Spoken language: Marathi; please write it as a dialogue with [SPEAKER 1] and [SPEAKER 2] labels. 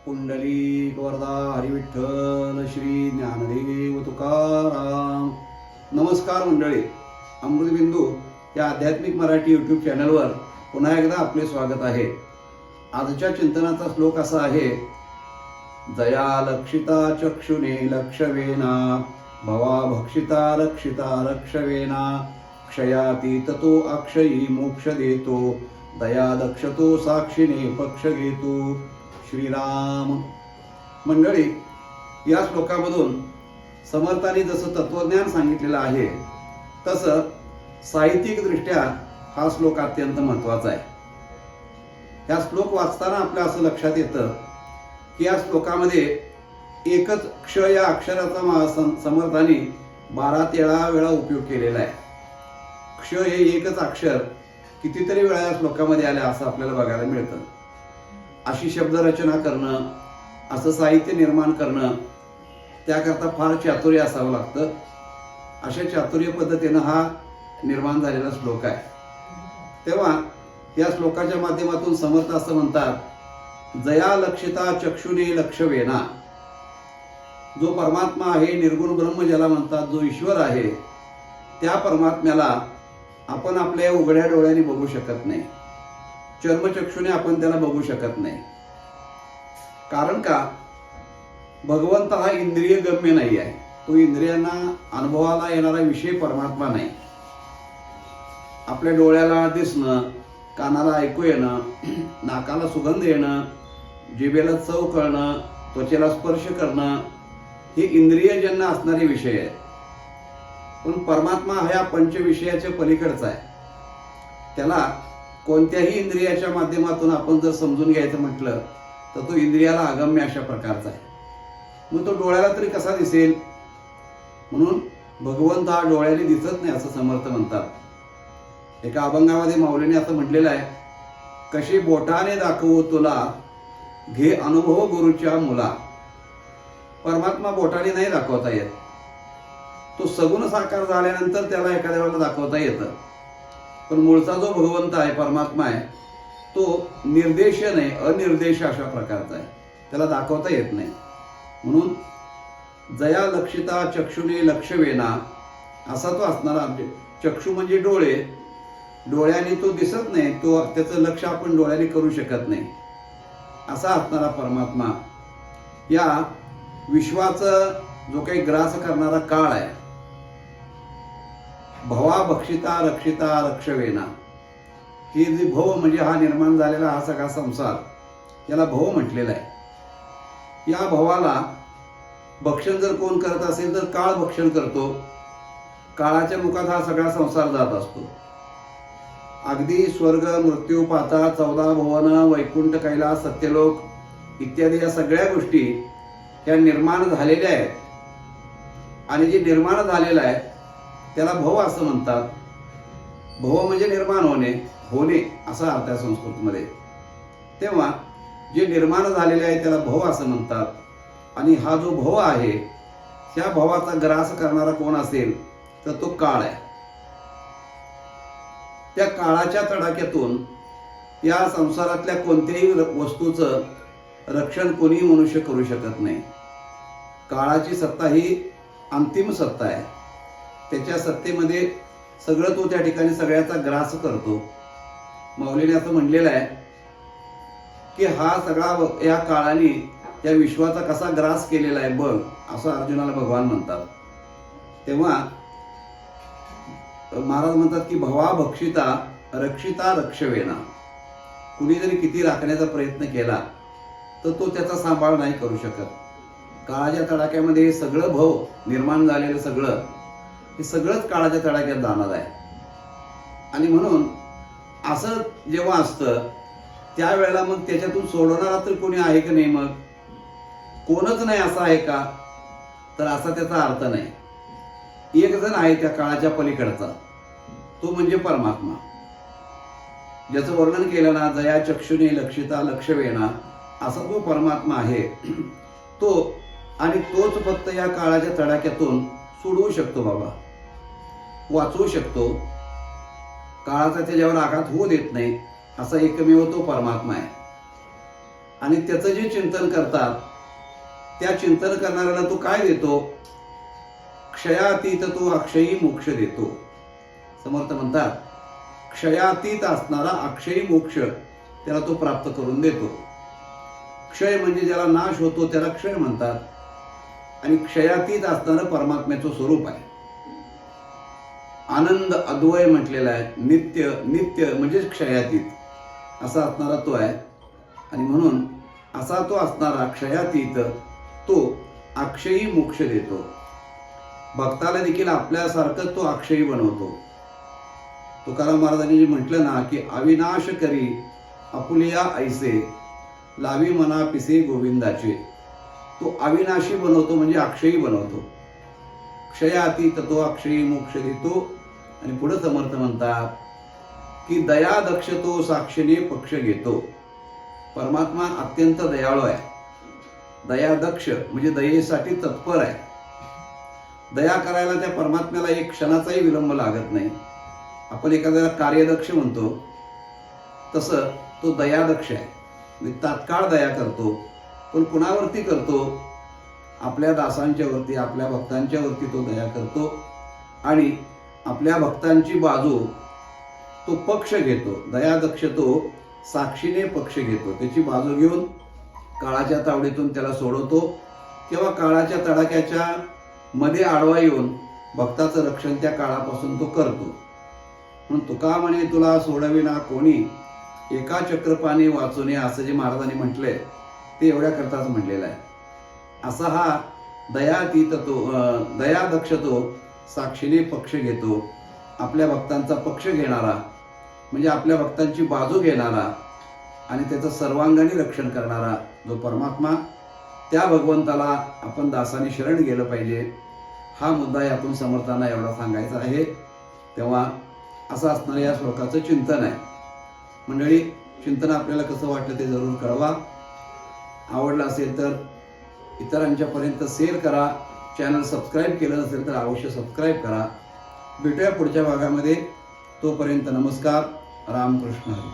[SPEAKER 1] पुंडलिक वरदा हरिविठ्ठल श्री ज्ञानदेव तुकाराम. नमस्कार मंडळी, अमृतबिंदू या आध्यात्मिक मराठी यूट्यूब चॅनलवर पुन्हा एकदा आपले स्वागत आहे. आजच्या चिंतनाचा श्लोक असा आहे: दया लक्षिता चक्षुने लक्षवेना, भवा भक्षिता रक्षिता रक्षवेना, क्षयातीत तो अक्षयी मोक्ष देतो, दया दक्षतो साक्षीने पक्ष घेतो. श्रीराम. मंडळी, या श्लोकामधून समर्थांनी जसं तत्वज्ञान सांगितलेलं आहे तसं साहित्यिक दृष्ट्या हा श्लोक अत्यंत महत्वाचा आहे. हा श्लोक वाचताना आपल्या असं लक्षात येतं की या श्लोकामध्ये एकच क्ष या अक्षराचा समर्थांनी 12-13 वेळा उपयोग केलेला आहे. क्ष हे एकच अक्षर कितीतरी वेळा या श्लोकामध्ये आले असं आपल्याला बघायला मिळतं. अशी शब्दरचना करणं, असं साहित्य निर्माण करणं, त्याकरता फार चातुर्य असावं लागतं. अशा चातुर्य पद्धतीनं हा निर्माण झालेला श्लोक आहे. तेव्हा या श्लोकाच्या माध्यमातून समर्थ असं म्हणतात: जया लक्षिता चक्षुने लक्षवेना. जो परमात्मा आहे, निर्गुण ब्रह्म ज्याला म्हणतात, जो ईश्वर आहे, त्या परमात्म्याला आपण आपल्या उघड्या डोळ्यांनी बघू शकत नाही. चर्मचक्षुने आपण त्याला बघू शकत नाही. कारण का? भगवंत हा इंद्रिय गम्य नाही आहे. तो इंद्रियांना अनुभवाला येणारा विषय परमात्मा नाही. आपल्या डोळ्याला दिसणं, कानाला ऐकू येणं, नाकाला सुगंध येणं, जिभेला चव कळणं, त्वचेला स्पर्श करणं, हे इंद्रियजन्य असणारे विषय आहेत. पण परमात्मा हा पंचविषयाच्या पलीकडचा आहे. त्याला कोणत्याही इंद्रियाच्या माध्यमातून आपण जर समजून घ्यायचं म्हटलं तर तो इंद्रियाला अगम्य अशा प्रकारचा आहे. मग तो डोळ्याला तरी कसा दिसेल? म्हणून भगवंत हा डोळ्याने दिसत नाही असं समर्थ म्हणतात. एका अभंगामध्ये माऊलीने असं म्हटलेलं आहे: कशी बोटाने दाखवू तुला, घे अनुभव गुरुच्या मुला. परमात्मा बोटाने नाही दाखवता येत. तो सगुण साकार झाल्यानंतर त्याला एखाद्या वेळेला दाखवता येतं. पण मूळचा जो भगवंत आहे, परमात्मा आहे, तो निर्देश नाही, अनिर्देश अशा प्रकारचा आहे. त्याला दाखवता येत नाही. म्हणून जया लक्षिता चक्षुने लक्षवेना असा तो असणारा. चक्षु म्हणजे डोळे. डोळ्याने तो दिसत नाही, तो त्याचं लक्ष आपण डोळ्याने करू शकत नाही, असा असणारा परमात्मा या विश्वाचं जो काही ग्रास करणारा काळ आहे. भवा भक्षिता रक्षिता रक्षवेना. ही जी भव म्हणजे हा निर्माण झालेला हा सगळा संसार, याला भव म्हटलेला आहे. या भवाला भक्षण जर कोण करत असेल तर काळ भक्षण करतो. काळाच्या मुखात हा सगळा संसार जात असतो. अगदी स्वर्ग, मृत्यू, पाताळ, 14 भुवन, वैकुंठ, कैलास, सत्यलोक इत्यादी या सगळ्या गोष्टी ह्या निर्माण झालेल्या आहेत. आणि जे निर्माण झालेलं आहे त्याला भव असं म्हणतात. भव म्हणजे निर्माण होणे, होणे असा अर्थ आहे संस्कृतमध्ये. तेव्हा जे निर्माण झालेले आहे त्याला भव असं म्हणतात. आणि हा जो भव आहे, त्या भवाचा ग्रास करणारा कोण असेल तर तो काळ आहे. त्या काळाच्या तडाख्यातून या संसारातल्या कोणत्याही वस्तूचं रक्षण कोणीही मनुष्य करू शकत नाही. काळाची सत्ता ही अंतिम सत्ता आहे. त्याच्या सत्तेमध्ये सगळं तो त्या ठिकाणी सगळ्याचा ग्रास करतो. माऊलीने असं म्हणलेलं आहे की हा सगळा या काळाने या विश्वाचा कसा ग्रास केलेला आहे बघ, असं अर्जुनाला भगवान म्हणतात. तेव्हा महाराज म्हणतात की भवा भक्षिता रक्षिता रक्षवेना. कुणी जरी किती राखण्याचा प्रयत्न केला तर तो त्याचा सांभाळ नाही करू शकत. काळाच्या तडाख्यामध्ये हे सगळं भव निर्माण झालेलं सगळं, हे सगळंच काळाच्या तडाख्यात जाणार आहे. आणि म्हणून असं जेव्हा असतं त्यावेळेला मग त्याच्यातून सोडवणारा तर कोणी आहे की नाही? मग कोणच नाही असं आहे का? तर असा त्याचा अर्थ नाही. एक जण आहे त्या काळाच्या पलीकडचा, तो म्हणजे परमात्मा. ज्याचं वर्णन केलं ना, जया चक्षुने लक्षिता लक्षवेना, असा जो परमात्मा आहे तो. आणि तोच फक्त या काळाच्या तडाख्यातून सोडवू शकतो बाबा, वाचवू शकतो. काळाचा त्याच्यावर आघात होऊ देत नाही असा एकमेव तो परमात्मा आहे. आणि त्याचं जे चिंतन करतात त्या चिंतन करणाऱ्याला तो काय देतो? क्षयातीत तो अक्षयी मोक्ष देतो. समर्थ म्हणतात क्षयातीत असणारा अक्षयी मोक्ष त्याला तो प्राप्त करून देतो. क्षय म्हणजे ज्याला नाश होतो त्याला क्षय म्हणतात, आणि क्षयातीत असणारं परमात्म्याचं स्वरूप आहे. आनंद अद्वय म्हटलेला आहे. नित्य नित्य म्हणजेच क्षयातीत असा असणारा तो आहे. आणि म्हणून असा तो असणारा क्षयातीत तो अक्षयी मोक्ष देतो. भक्ताला देखील आपल्यासारखं तो अक्षयी बनवतो. तुकाराम महाराजांनी जे म्हटलं ना की अविनाश करी आपुलिया ऐसे लावी मना पिसे गोविंदाचे, तो अविनाशी बनवतो म्हणजे अक्षयी बनवतो. क्षयातीत तो अक्षयी मोक्ष देतो. आणि पुढे समर्थ म्हणतात की दया दक्ष तो साक्षीने पक्ष घेतो. परमात्मा अत्यंत दयाळू आहे. दया दक्ष म्हणजे दयेसाठी तत्पर आहे. दया करायला त्या परमात्म्याला एक क्षणाचाही विलंब लागत नाही. आपण एखाद्याला कार्यदक्ष म्हणतो तसं तो दयादक्ष आहे. म्हणजे तात्काळ दया करतो. पण कुणावरती करतो? आपल्या दासांच्या वरती, आपल्या भक्तांच्या वरती तो दया करतो. आणि आपल्या भक्तांची बाजू तो पक्ष घेतो. दयादक्ष तो साक्षीने पक्ष घेतो. त्याची बाजू घेऊन काळाच्या तावडीतून त्याला सोडवतो, किंवा काळाच्या तडाख्याच्या मध्ये आडवा येऊन भक्ताचं रक्षण त्या काळापासून तो करतो. म्हणून तुका म्हणे तुला सोडविना कोणी, एका चक्रपाणी वाचूने, असं जे महाराजांनी म्हटलंय ते एवढ्या करताच म्हटलेलं आहे. असा हा दयातीत तो दयादक्ष तो साक्षीने पक्ष घेतो. आपल्या भक्तांचा पक्ष घेणारा म्हणजे आपल्या भक्तांची बाजू घेणारा आणि त्याचं सर्वांगाने रक्षण करणारा जो परमात्मा, त्या भगवंताला आपण दासाने शरण गेलं पाहिजे. हा मुद्दा यातून समर्थांना एवढा सांगायचा आहे. तेव्हा असं असणारं या श्लोकाचं चिंतन आहे. मंडळी, चिंतन आपल्याला कसं वाटलं ते जरूर कळवा. आवडलं असेल तर इतरांच्यापर्यंत शेअर करा. चॅनल सबस्क्राईब केलं नसेल तर अवश्य सबस्क्राईब करा. भेटूया पुढच्या भागामध्ये. तोपर्यंत नमस्कार. रामकृष्ण हरी.